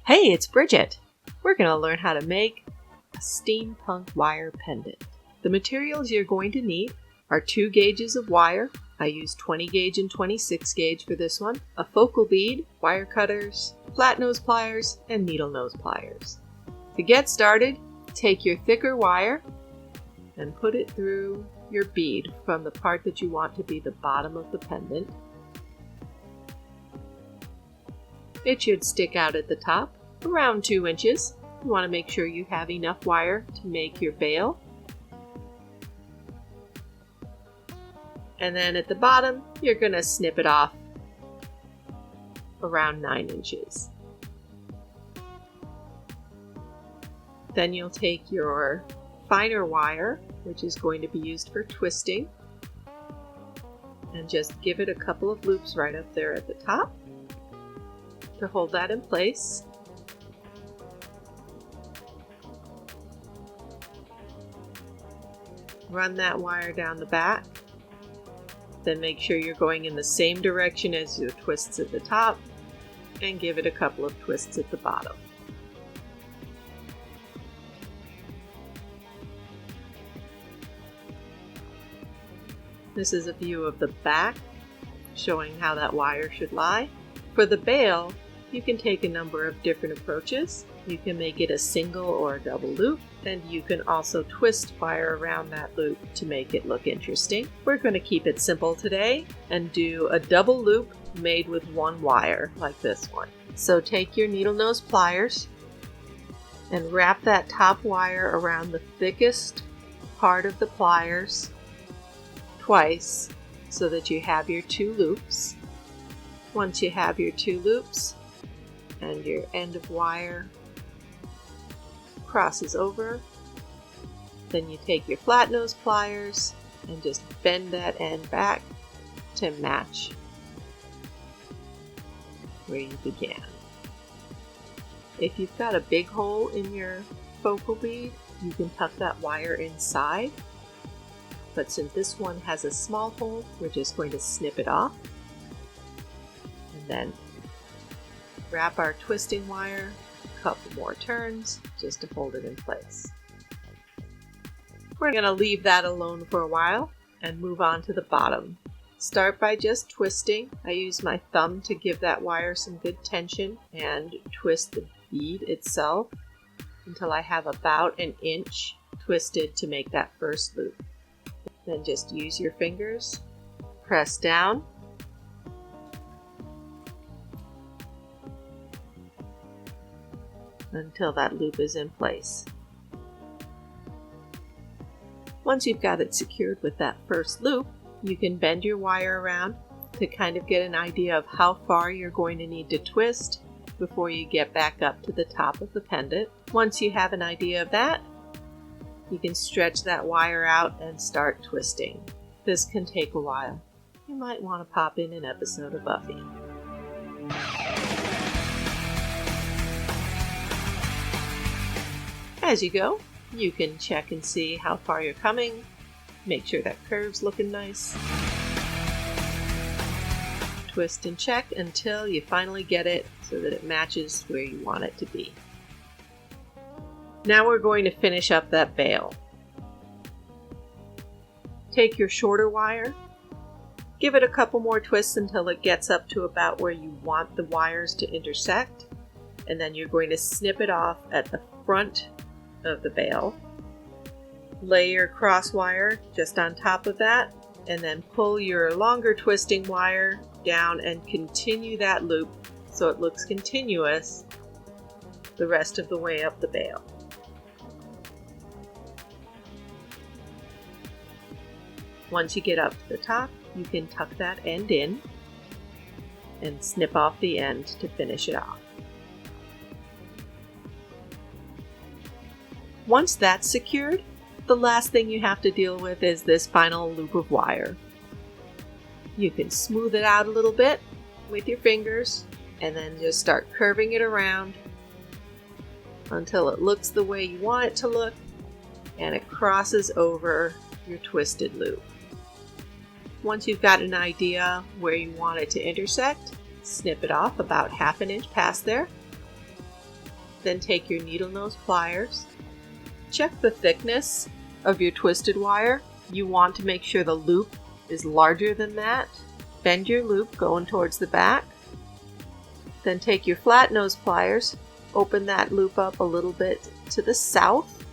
Hey, it's Bridget! We're going to learn how to make a steampunk wire pendant. The materials you're going to need are 2 gauges of wire. I use 20 gauge and 26 gauge for this one, a focal bead, wire cutters, flat nose pliers, and needle nose pliers. To get started, take your thicker wire and put it through your bead from the part that you want to be the bottom of the pendant. It should stick out at the top, around 2 inches. You want to make sure you have enough wire to make your bail. And then at the bottom, you're going to snip it off around 9 inches. Then you'll take your finer wire, which is going to be used for twisting, and just give it a couple of loops right up there at the top to hold that in place. Run that wire down the back. Then make sure you're going in the same direction as your twists at the top, and give it a couple of twists at the bottom. This is a view of the back, showing how that wire should lie. For the bail, you can take a number of different approaches. You can make it a single or a double loop, and you can also twist wire around that loop to make it look interesting. We're going to keep it simple today and do a double loop made with 1 wire, like this one. So take your needle nose pliers and wrap that top wire around the thickest part of the pliers twice so that you have your 2 loops. Once you have your 2 loops and your end of wire crosses over, then you take your flat nose pliers and just bend that end back to match where you began. If you've got a big hole in your focal bead, you can tuck that wire inside, but since this one has a small hole, we're just going to snip it off. And then wrap our twisting wire a couple more turns just to hold it in place. We're going to leave that alone for a while and move on to the bottom. Start by just twisting. I use my thumb to give that wire some good tension and twist the bead itself until I have about 1 inch twisted to make that first loop. Then just use your fingers, press down, until that loop is in place. Once you've got it secured with that first loop, you can bend your wire around to kind of get an idea of how far you're going to need to twist before you get back up to the top of the pendant. Once you have an idea of that, you can stretch that wire out and start twisting. This can take a while. You might want to pop in an episode of Buffy. As you go, you can check and see how far you're coming. Make sure that curve's looking nice. Twist and check until you finally get it so that it matches where you want it to be. Now we're going to finish up that bail. Take your shorter wire, give it a couple more twists until it gets up to about where you want the wires to intersect, and then you're going to snip it off at the front of the bail. Lay your cross wire just on top of that, and then pull your longer twisting wire down and continue that loop so it looks continuous the rest of the way up the bail. Once you get up to the top, you can tuck that end in and snip off the end to finish it off. Once that's secured, the last thing you have to deal with is this final loop of wire. You can smooth it out a little bit with your fingers and then just start curving it around until it looks the way you want it to look and it crosses over your twisted loop. Once you've got an idea where you want it to intersect, snip it off about 1/2 inch past there. Then take your needle nose pliers. Check the thickness of your twisted wire. You want to make sure the loop is larger than that. Bend your loop going towards the back. Then take your flat nose pliers, open that loop up a little bit to the south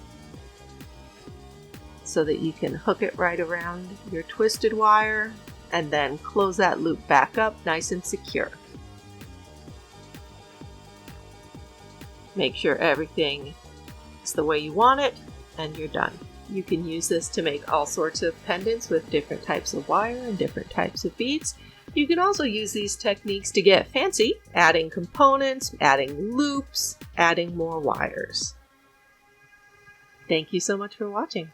so that you can hook it right around your twisted wire, and then close that loop back up nice and secure. Make sure everything is the way you want it, and you're done. You can use this to make all sorts of pendants with different types of wire and different types of beads. You can also use these techniques to get fancy, adding components, adding loops, adding more wires. Thank you so much for watching.